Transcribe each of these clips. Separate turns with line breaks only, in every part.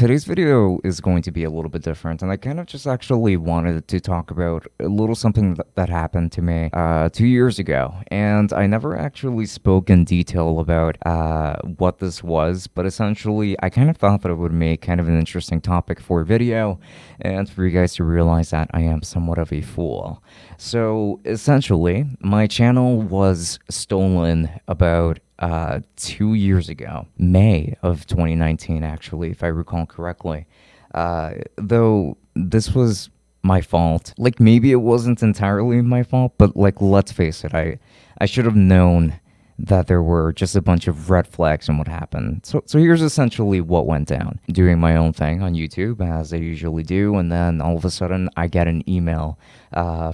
today's video is going to be a little bit different, and I kind of just actually wanted to talk about a little something that happened to me 2 years ago, and I never actually spoke in detail about what this was, but essentially I kind of thought that it would make kind of an interesting topic for a video, and for you guys to realize that I am somewhat of a fool. So essentially, my channel was stolen about 2 years ago, May of 2019, actually, if I recall correctly. Though this was my fault. Like, maybe it wasn't entirely my fault, but like, let's face it, I should have known that there were just a bunch of red flags in what happened. So here's essentially what went down. Doing my own thing on YouTube, as I usually do, and then all of a sudden I get an email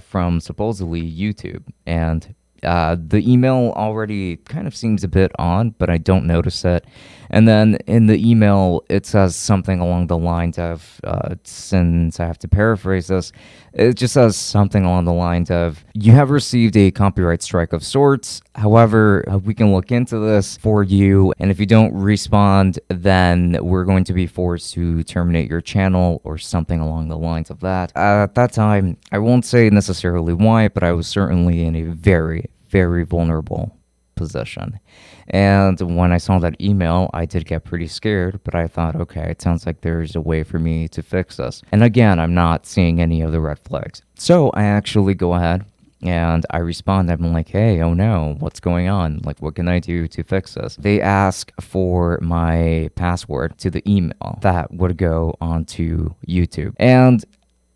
from supposedly YouTube, and the email already kind of seems a bit odd, but I don't notice it. And then in the email, it says something along the lines of, since I have to paraphrase this, it just says something along the lines of, you have received a copyright strike of sorts. However, we can look into this for you. And if you don't respond, then we're going to be forced to terminate your channel or something along the lines of that. At that time, I won't say necessarily why, but I was certainly in a very, very vulnerable position. And when I saw that email, I did get pretty scared, but I thought, okay, it sounds like there's a way for me to fix this. And again, I'm not seeing any of the red flags. So I actually go ahead and I respond. I'm like, hey, oh no, what's going on? Like, what can I do to fix this? They ask for my password to the email that would go onto YouTube. And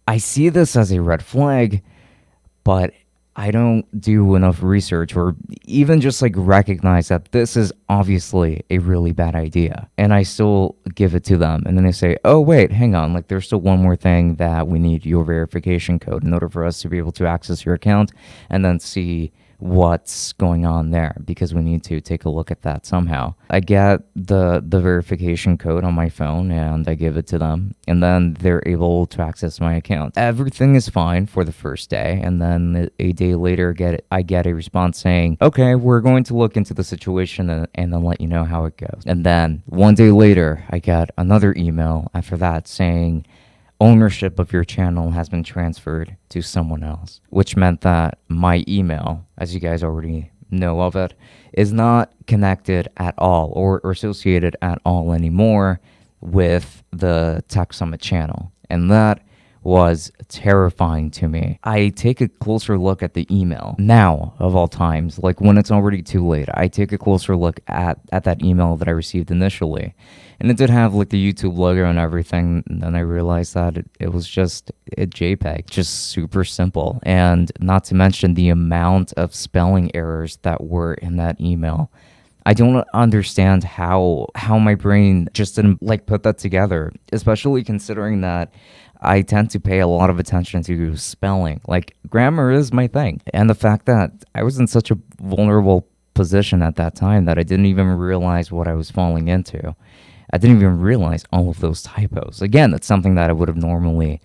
I see this as a red flag, but I don't do enough research or even just like recognize that this is obviously a really bad idea. And I still give it to them. And then they say, oh, wait, hang on. Like, there's still one more thing that we need your verification code in order for us to be able to access your account and then see what's going on there, because we need to take a look at that somehow. I get the verification code on my phone and I give it to them, and then they're able to access my account. Everything is fine for the first day, and then a day later I get a response saying, okay, we're going to look into the situation and then let you know how it goes. And then one day later I get another email after that saying, ownership of your channel has been transferred to someone else, which meant that my email, as you guys already know of it, is not connected at all or associated at all anymore with the Tech Summit channel. And that was terrifying to me. I take a closer look at the email now, of all times, like when it's already too late. I take a closer look at that email that I received initially, and it did have like the YouTube logo and everything. And then I realized that it was just a JPEG, just super simple, and not to mention the amount of spelling errors that were in that email. I don't understand how my brain just didn't like put that together, especially considering that I tend to pay a lot of attention to spelling. Like, grammar is my thing. And the fact that I was in such a vulnerable position at that time that I didn't even realize what I was falling into. I didn't even realize all of those typos. Again, that's something that I would have normally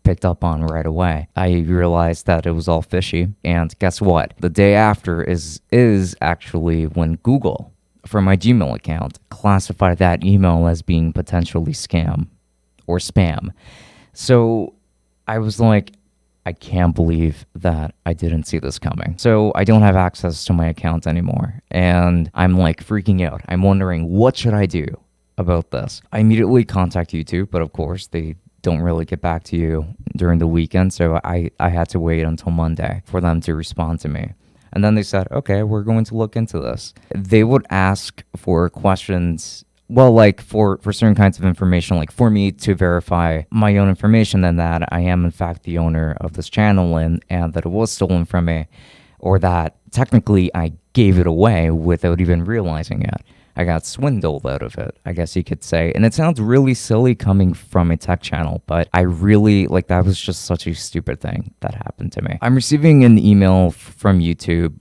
picked up on right away. I realized that it was all fishy. And guess what? The day after is actually when Google, for my Gmail account, classified that email as being potentially scam or spam. So I was like, I can't believe that I didn't see this coming. So I don't have access to my account anymore. And I'm like freaking out. I'm wondering, what should I do about this? I immediately contact YouTube, but of course they don't really get back to you during the weekend. So I had to wait until Monday for them to respond to me. And then they said, okay, we're going to look into this. They would ask for questions, well, like for certain kinds of information, like for me to verify my own information and that I am in fact the owner of this channel and that it was stolen from me, or that technically I gave it away without even realizing it. I got swindled out of it, I guess you could say. And it sounds really silly coming from a tech channel, but I really, like, that was just such a stupid thing that happened to me. I'm receiving an email from YouTube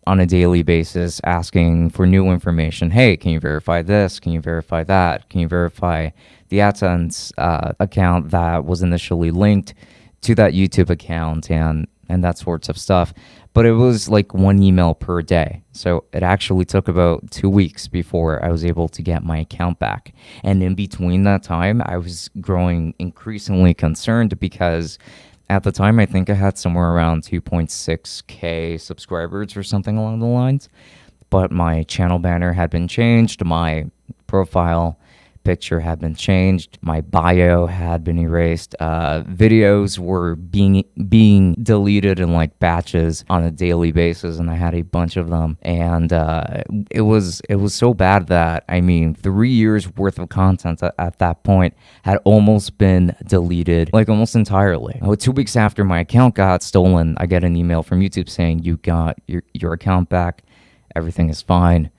on a daily basis asking for new information. Hey, can you verify this? Can you verify that? Can you verify the AdSense account that was initially linked to that YouTube account? And and that sorts of stuff. But it was like one email per day. So it actually took about 2 weeks before I was able to get my account back. And in between that time, I was growing increasingly concerned because at the time, I think I had somewhere around 2.6K subscribers or something along the lines. But my channel banner had been changed, my profile picture had been changed, my bio had been erased, videos were being deleted in like batches on a daily basis, and I had a bunch of them. And it was so bad that, I mean, 3 years worth of content at that point had almost been deleted, like almost entirely. 2 weeks after my account got stolen, I get an email from YouTube saying, you got your account back, everything is fine.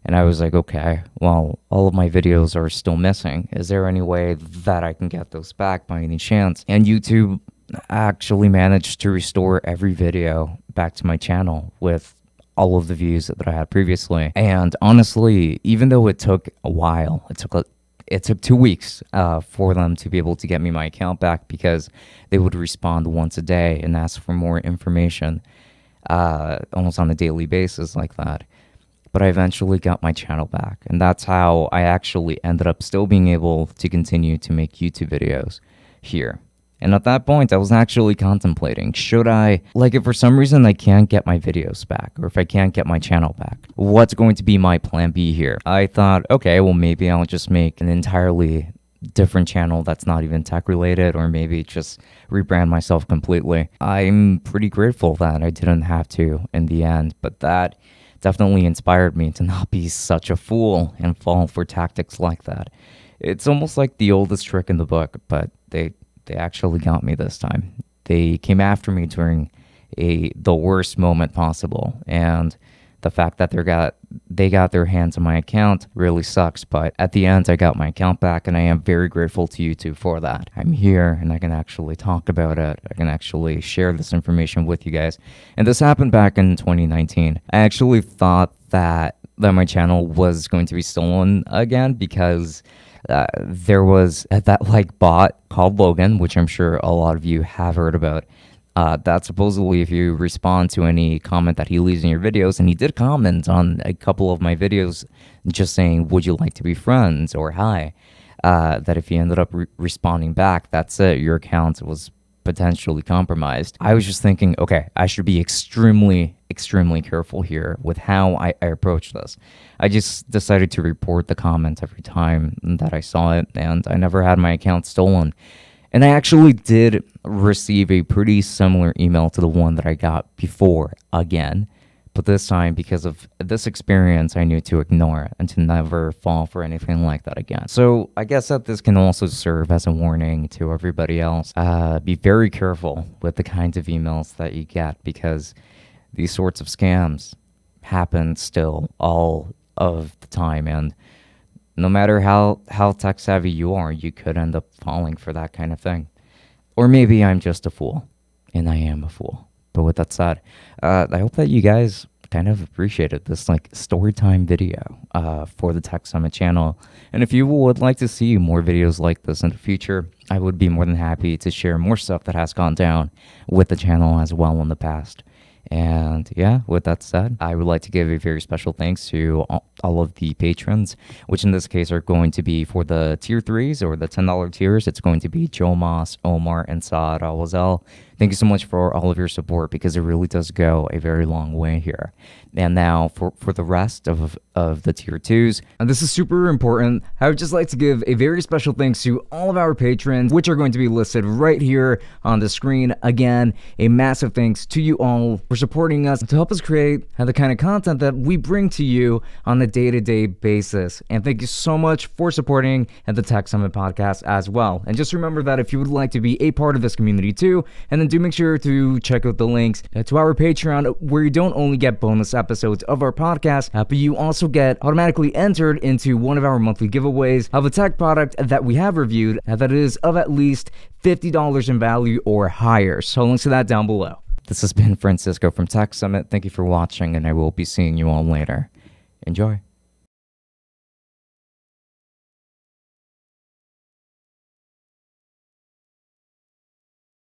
And I was like, okay, well, all of my videos are still missing. Is there any way that I can get those back by any chance? And YouTube actually managed to restore every video back to my channel with all of the views that I had previously. And honestly, even though it took a while, it took 2 weeks for them to be able to get me my account back, because they would respond once a day and ask for more information almost on a daily basis like that. But I eventually got my channel back, and that's how I actually ended up still being able to continue to make YouTube videos here. And at that point, I was actually contemplating, should I, like, if for some reason I can't get my videos back, or if I can't get my channel back, what's going to be my plan B here? I thought, okay, well, maybe I'll just make an entirely different channel that's not even tech related, or maybe just rebrand myself completely. I'm pretty grateful that I didn't have to in the end, but that definitely inspired me to not be such a fool and fall for tactics like that. It's almost like the oldest trick in the book, but they actually got me this time. They came after me during the worst moment possible, and the fact that they got their hands on my account really sucks, but at the end I got my account back, and I am very grateful to YouTube for that. I'm here and I can actually talk about it. I can actually share this information with you guys. And this happened back in 2019. I actually thought that my channel was going to be stolen again, because there was that like bot called Logan, which I'm sure a lot of you have heard about. That supposedly, if you respond to any comment that he leaves in your videos, and he did comment on a couple of my videos just saying, would you like to be friends, or hi, that if he ended up responding back, that's it, your account was potentially compromised. I was just thinking, okay, I should be extremely careful here with how I approach this. I just decided to report the comment every time that I saw it, and I never had my account stolen. And I actually did receive a pretty similar email to the one that I got before again. But this time, because of this experience, I knew to ignore it and to never fall for anything like that again. So I guess that this can also serve as a warning to everybody else. Be very careful with the kinds of emails that you get, because these sorts of scams happen still all of the time. And no matter how tech savvy you are, you could end up falling for that kind of thing. Or maybe I'm just a fool, and I am a fool. But with that said, I hope that you guys kind of appreciated this like story time video for the Tech Summit channel. And if you would like to see more videos like this in the future, I would be more than happy to share more stuff that has gone down with the channel as well in the past. And yeah, with that said, I would like to give a very special thanks to all of the patrons, which in this case are going to be for the tier 3s or the $10 tiers. It's going to be Joe Moss, Omar, and Saad Al-Wazal. Thank you so much for all of your support, because it really does go a very long way here. And now for the rest of the tier 2s, and this is super important, I would just like to give a very special thanks to all of our patrons, which are going to be listed right here on the screen. Again, a massive thanks to you all for supporting us to help us create the kind of content that we bring to you on a day-to-day basis. And thank you so much for supporting the Tech Summit podcast as well. And just remember that if you would like to be a part of this community too, and then do make sure to check out the links to our Patreon, where you don't only get bonus episodes of our podcast, but you also get automatically entered into one of our monthly giveaways of a tech product that we have reviewed that is of at least $50 in value or higher. So links to that down below. This has been Francisco from Tech Summit. Thank you for watching, and I will be seeing you all later. Enjoy.